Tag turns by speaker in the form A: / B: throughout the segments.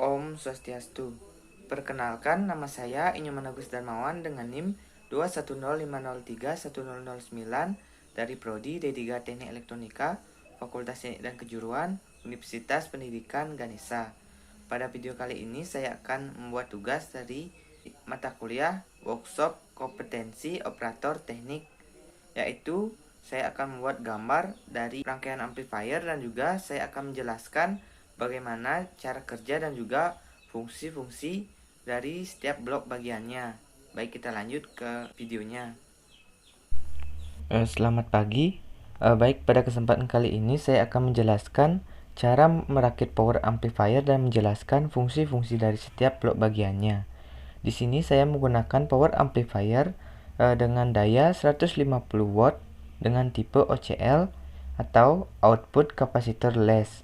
A: Om Swastiastu. Perkenalkan, nama saya Inyoman Agus Darmawan dengan NIM 21050310009 dari Prodi D3 Teknik Elektronika, Fakultas Teknik dan Kejuruan, Universitas Pendidikan Ganesha. Pada video kali ini saya akan membuat tugas dari mata kuliah workshop kompetensi operator teknik, yaitu saya akan membuat gambar dari rangkaian amplifier dan juga saya akan menjelaskan bagaimana cara kerja dan juga fungsi-fungsi dari setiap blok bagiannya. Baik, kita lanjut ke videonya.
B: Selamat pagi. Baik, pada kesempatan kali ini saya akan menjelaskan cara merakit power amplifier dan menjelaskan fungsi-fungsi dari setiap blok bagiannya. Di sini saya menggunakan power amplifier dengan daya 150 watt dengan tipe OCL atau output capacitor less.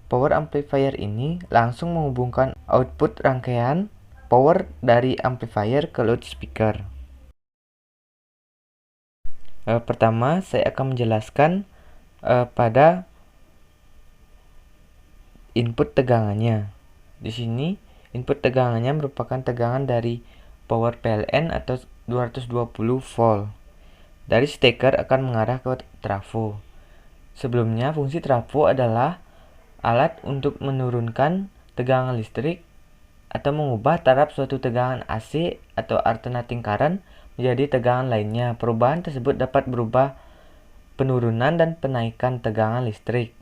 B: Power amplifier ini langsung menghubungkan output rangkaian power dari amplifier ke loudspeaker. Pertama, saya akan menjelaskan pada input tegangannya. Di sini, input tegangannya merupakan tegangan dari power PLN atau 220 volt. Dari steker akan mengarah ke trafo. Sebelumnya, fungsi trafo adalah alat untuk menurunkan tegangan listrik atau mengubah taraf suatu tegangan AC atau alternating current menjadi tegangan lainnya. Perubahan tersebut dapat berubah penurunan dan penaikan tegangan listrik.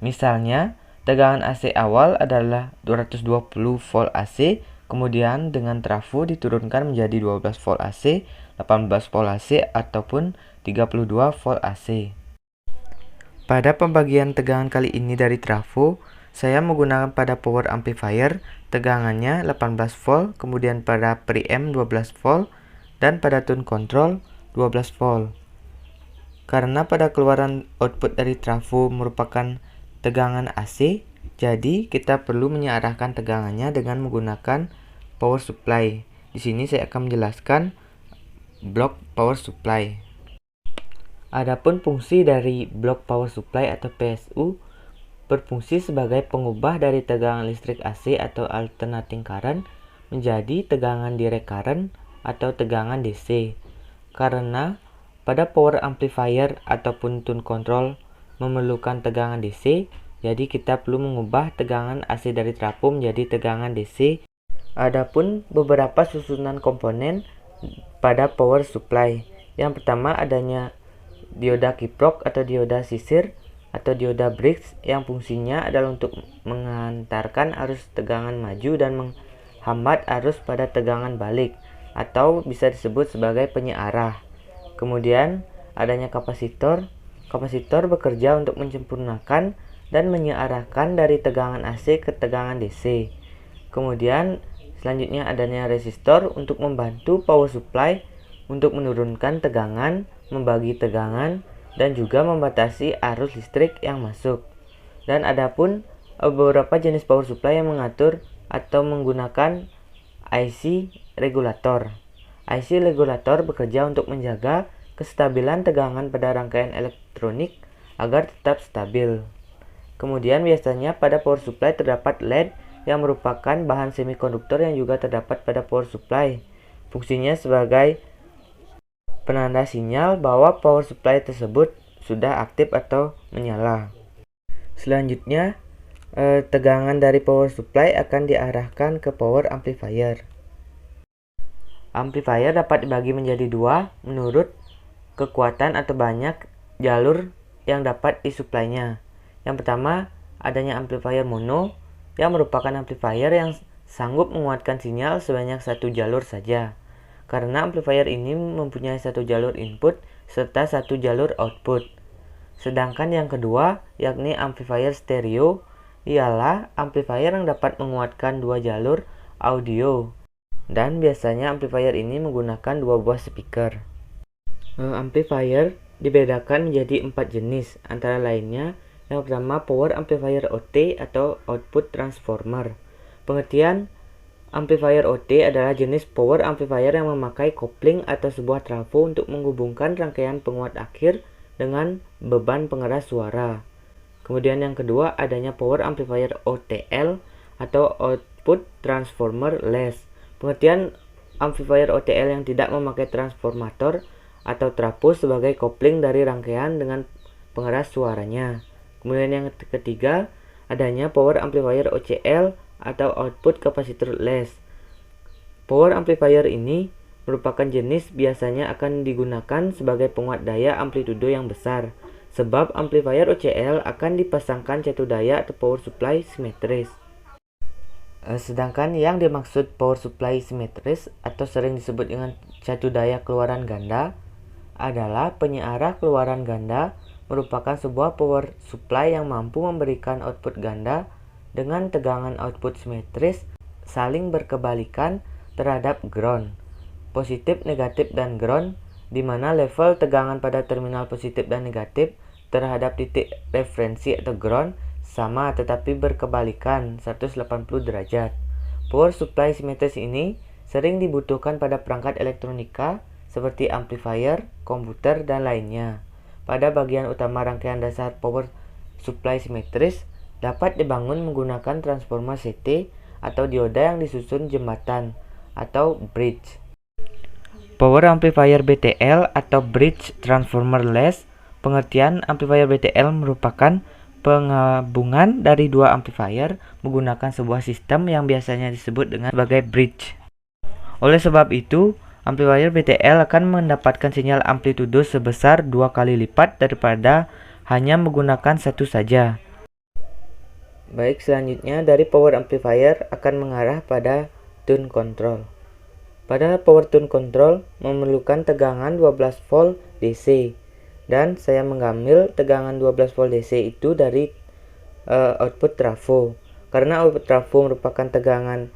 B: Misalnya, tegangan AC awal adalah 220 volt AC, kemudian dengan trafo diturunkan menjadi 12 volt AC, 18 volt AC, ataupun 32 volt AC. Pada pembagian tegangan kali ini dari trafo, saya menggunakan pada power amplifier tegangannya 18 volt, kemudian pada preamp 12 volt, dan pada tune control 12 volt. Karena pada keluaran output dari trafo merupakan tegangan AC, jadi kita perlu menyearahkan tegangannya dengan menggunakan power supply. Di sini saya akan menjelaskan blok power supply. Adapun fungsi dari blok power supply atau PSU berfungsi sebagai pengubah dari tegangan listrik AC atau alternating current menjadi tegangan direct current atau tegangan DC. Karena pada power amplifier ataupun tune control memerlukan tegangan DC, jadi kita perlu mengubah tegangan AC dari trafo menjadi tegangan DC. Adapun beberapa susunan komponen pada power supply. Yang pertama adanya dioda kiprok atau dioda sisir atau dioda bridge yang fungsinya adalah untuk mengantarkan arus tegangan maju dan menghambat arus pada tegangan balik atau bisa disebut sebagai penyearah. Kemudian adanya kapasitor. Kapasitor bekerja untuk menyempurnakan dan menyearahkan dari tegangan AC ke tegangan DC. Kemudian selanjutnya adanya resistor untuk membantu power supply untuk menurunkan tegangan, membagi tegangan, dan juga membatasi arus listrik yang masuk. Dan adapun beberapa jenis power supply yang mengatur atau menggunakan IC regulator. IC regulator bekerja untuk menjaga kestabilan tegangan pada rangkaian elektronik agar tetap stabil. Kemudian biasanya pada power supply terdapat LED yang merupakan bahan semikonduktor yang juga terdapat pada power supply. Fungsinya sebagai penanda sinyal bahwa power supply tersebut sudah aktif atau menyala. Selanjutnya, tegangan dari power supply akan diarahkan ke power amplifier. Amplifier dapat dibagi menjadi dua menurut kekuatan atau banyak jalur yang dapat disuplainya. Yang pertama, adanya amplifier mono yang merupakan amplifier yang sanggup menguatkan sinyal sebanyak satu jalur saja. Karena amplifier ini mempunyai satu jalur input serta satu jalur output. Sedangkan yang kedua, yakni amplifier stereo, ialah amplifier yang dapat menguatkan dua jalur audio. Dan biasanya amplifier ini menggunakan dua buah speaker. Amplifier dibedakan menjadi 4 jenis, antara lainnya yang pertama power amplifier OT atau output transformer. Pengertian amplifier OT adalah jenis power amplifier yang memakai kopling atau sebuah trafo untuk menghubungkan rangkaian penguat akhir dengan beban pengeras suara. Kemudian yang kedua adanya power amplifier OTL atau output transformer less. Pengertian amplifier OTL yang tidak memakai transformator atau trafo sebagai kopling dari rangkaian dengan pengeras suaranya. Kemudian yang ketiga, adanya power amplifier OCL atau output capacitor less. Power amplifier ini merupakan jenis biasanya akan digunakan sebagai penguat daya amplitudo yang besar, sebab amplifier OCL akan dipasangkan catu daya atau power supply simetris. Sedangkan yang dimaksud power supply simetris atau sering disebut dengan catu daya keluaran ganda adalah penyearah keluaran ganda merupakan sebuah power supply yang mampu memberikan output ganda dengan tegangan output simetris saling berkebalikan terhadap ground, positif, negatif, dan ground, di mana level tegangan pada terminal positif dan negatif terhadap titik referensi atau ground sama tetapi berkebalikan 180 derajat. Power supply simetris ini sering dibutuhkan pada perangkat elektronika seperti amplifier, komputer, dan lainnya. Pada bagian utama rangkaian dasar power supply simetris dapat dibangun menggunakan transformer CT atau dioda yang disusun jembatan atau bridge. Power amplifier BTL atau bridge transformer less. Pengertian amplifier BTL merupakan penggabungan dari dua amplifier menggunakan sebuah sistem yang biasanya disebut dengan sebagai bridge. Oleh sebab itu, amplifier BTL akan mendapatkan sinyal amplitudo sebesar 2 kali lipat daripada hanya menggunakan satu saja. Baik, selanjutnya dari power amplifier akan mengarah pada tune control. Pada power tune control memerlukan tegangan 12 volt DC. Dan saya mengambil tegangan 12 volt DC itu dari output trafo. Karena output trafo merupakan tegangan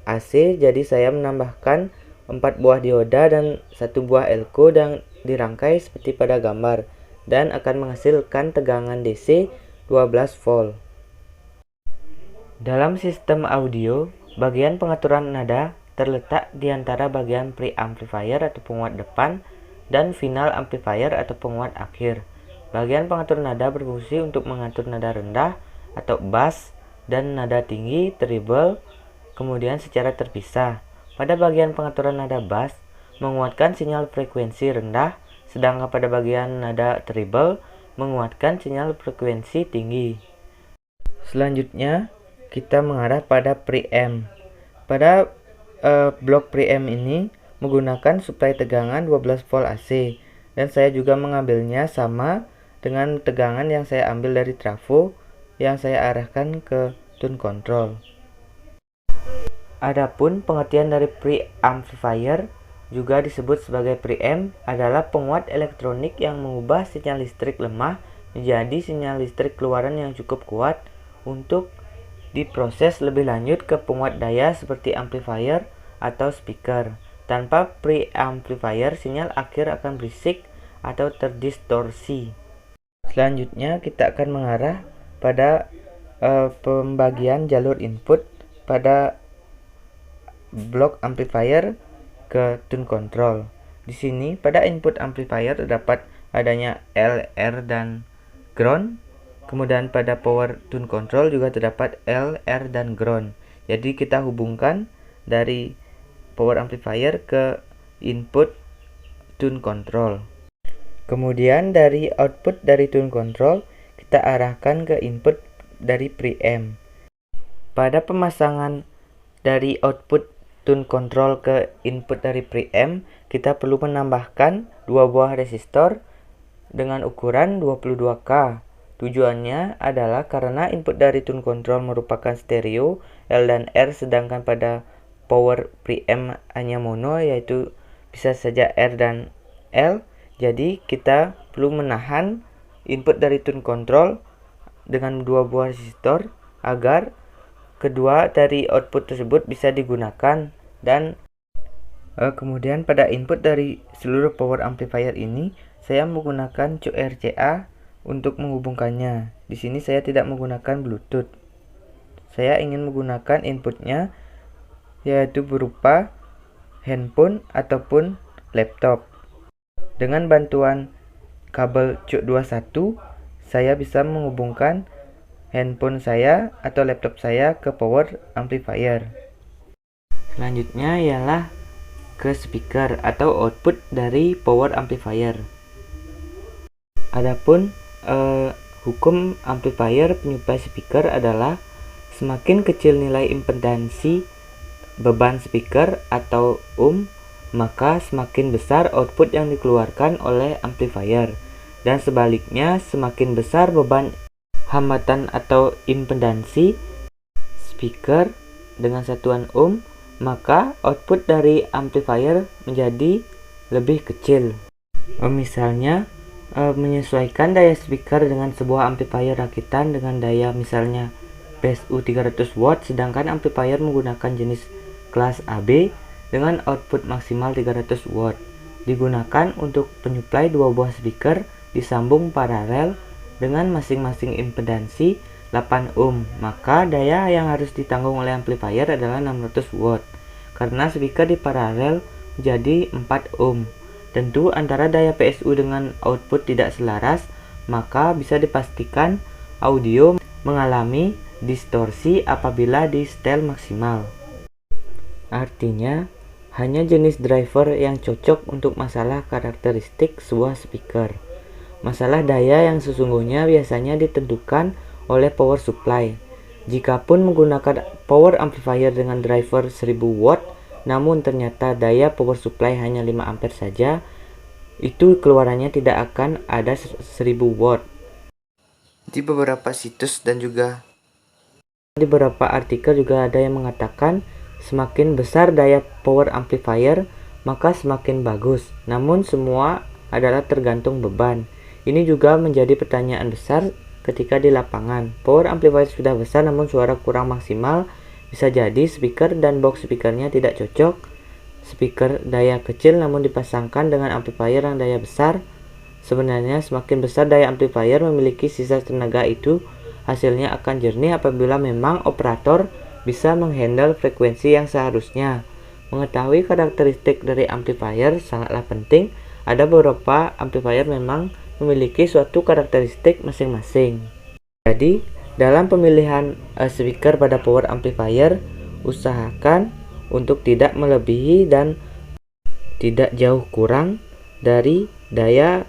B: AC, jadi saya menambahkan 4 buah dioda dan 1 buah elko dan dirangkai seperti pada gambar dan akan menghasilkan tegangan DC 12 volt. Dalam sistem audio, bagian pengaturan nada terletak di antara bagian preamplifier atau penguat depan dan final amplifier atau penguat akhir. Bagian pengatur nada berfungsi untuk mengatur nada rendah atau bass dan nada tinggi treble, kemudian secara terpisah. Pada bagian pengaturan nada bass menguatkan sinyal frekuensi rendah, sedangkan pada bagian nada treble menguatkan sinyal frekuensi tinggi. Selanjutnya kita mengarah pada preamp. Pada blok preamp ini menggunakan suplai tegangan 12 volt AC dan saya juga mengambilnya sama dengan tegangan yang saya ambil dari trafo yang saya arahkan ke tune control. Adapun pengertian dari preamplifier juga disebut sebagai preamp adalah penguat elektronik yang mengubah sinyal listrik lemah menjadi sinyal listrik keluaran yang cukup kuat untuk diproses lebih lanjut ke penguat daya seperti amplifier atau speaker. Tanpa preamplifier, sinyal akhir akan berisik atau terdistorsi. Selanjutnya kita akan mengarah pada pembagian jalur input pada blok amplifier ke tune control. Di sini pada input amplifier terdapat adanya L, R, dan ground. Kemudian pada power tune control juga terdapat L, R, dan ground. Jadi kita hubungkan dari power amplifier ke input tune control. Kemudian dari output dari tune control kita arahkan ke input dari preamp. Pada pemasangan dari output tune control ke input dari preamp, kita perlu menambahkan 2 buah resistor dengan ukuran 22K. Tujuannya adalah karena input dari tune control merupakan stereo L dan R, sedangkan pada power preamp hanya mono, yaitu bisa saja R dan L. Jadi kita perlu menahan input dari tune control dengan 2 buah resistor agar kedua dari output tersebut bisa digunakan. Dan kemudian pada input dari seluruh power amplifier ini saya menggunakan QRCA untuk menghubungkannya. Di sini saya tidak menggunakan Bluetooth. Saya ingin menggunakan inputnya yaitu berupa handphone ataupun laptop. Dengan bantuan kabel CUK21 saya bisa menghubungkan handphone saya atau laptop saya ke power amplifier. Selanjutnya ialah ke speaker atau output dari power amplifier. Adapun hukum amplifier penyuplai speaker adalah semakin kecil nilai impedansi beban speaker atau maka semakin besar output yang dikeluarkan oleh amplifier, dan sebaliknya semakin besar beban hambatan atau impedansi speaker dengan satuan maka output dari amplifier menjadi lebih kecil. Misalnya menyesuaikan daya speaker dengan sebuah amplifier rakitan dengan daya misalnya PSU 300 watt, sedangkan amplifier menggunakan jenis kelas AB dengan output maksimal 300 watt digunakan untuk penyuplai dua buah speaker disambung paralel dengan masing-masing impedansi 8 maka daya yang harus ditanggung oleh amplifier adalah 600 watt karena speaker di paralel menjadi 4 Tentu antara daya PSU dengan output tidak selaras, maka bisa dipastikan audio mengalami distorsi apabila di setel maksimal. Artinya, hanya jenis driver yang cocok untuk masalah karakteristik sebuah speaker. Masalah daya yang sesungguhnya biasanya ditentukan oleh power supply. Jikapun menggunakan power amplifier dengan driver 1000 watt, namun ternyata daya power supply hanya 5 ampere saja, itu keluarannya tidak akan ada 1000 watt.
A: Di beberapa situs dan juga
B: di beberapa artikel juga ada yang mengatakan semakin besar daya power amplifier maka semakin bagus. Namun semua adalah tergantung beban. Ini juga menjadi pertanyaan besar ketika di lapangan. Power amplifier sudah besar namun suara kurang maksimal, bisa jadi speaker dan box speakernya tidak cocok. Speaker daya kecil namun dipasangkan dengan amplifier yang daya besar. Sebenarnya semakin besar daya amplifier memiliki sisa tenaga itu, hasilnya akan jernih apabila memang operator bisa menghandle frekuensi yang seharusnya. Mengetahui karakteristik dari amplifier sangatlah penting. Ada beberapa amplifier memang memiliki suatu karakteristik masing-masing. Jadi, dalam pemilihan speaker pada power amplifier, usahakan untuk tidak melebihi dan tidak jauh kurang dari daya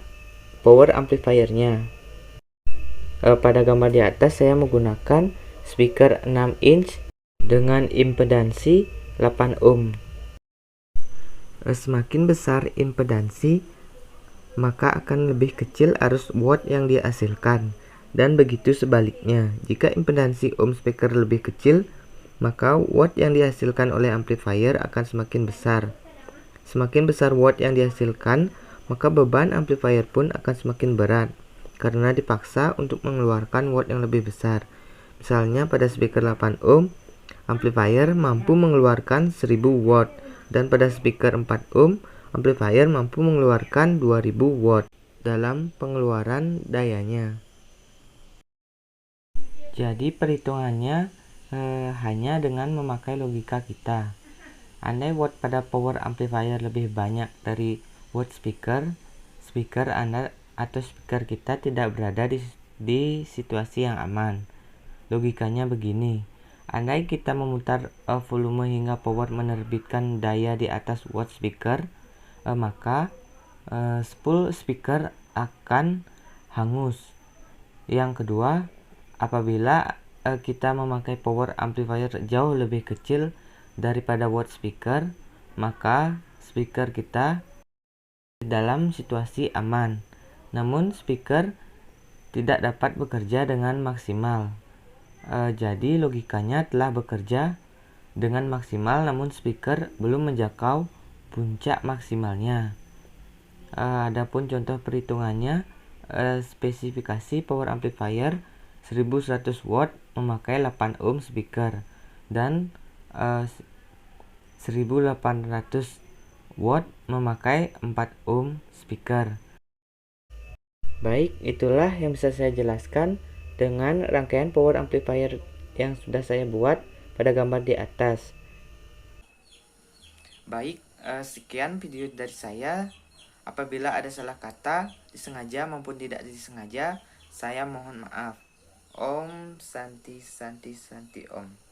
B: power amplifiernya. Pada gambar di atas saya menggunakan speaker 6 inch dengan impedansi 8 Semakin besar impedansi, maka akan lebih kecil arus watt yang dihasilkan, dan begitu sebaliknya. Jika impedansi speaker lebih kecil, maka watt yang dihasilkan oleh amplifier akan semakin besar. Semakin besar watt yang dihasilkan, maka beban amplifier pun akan semakin berat karena dipaksa untuk mengeluarkan watt yang lebih besar. Misalnya pada speaker 8 amplifier mampu mengeluarkan 1000 watt, dan pada speaker 4 amplifier mampu mengeluarkan 2000 watt dalam pengeluaran dayanya. Jadi perhitungannya hanya dengan memakai logika kita. Andai watt pada power amplifier lebih banyak dari watt speaker Anda atau speaker kita tidak berada di situasi yang aman. Logikanya begini, andai kita memutar volume hingga power menerbitkan daya di atas watt speaker, maka spool speaker akan hangus. Yang kedua, apabila kita memakai power amplifier jauh lebih kecil daripada watt speaker, maka speaker kita dalam situasi aman, namun speaker tidak dapat bekerja dengan maksimal. Jadi logikanya telah bekerja dengan maksimal namun speaker belum menjangkau puncak maksimalnya. Adapun contoh perhitungannya, spesifikasi power amplifier 1100 watt memakai 8 speaker dan 1800 watt memakai 4 speaker. Baik, itulah yang bisa saya jelaskan dengan rangkaian power amplifier yang sudah saya buat pada gambar di atas.
A: baik, sekian video dari saya. Apabila ada salah kata, disengaja maupun tidak disengaja, saya mohon maaf. Om Santi Santi Santi Om.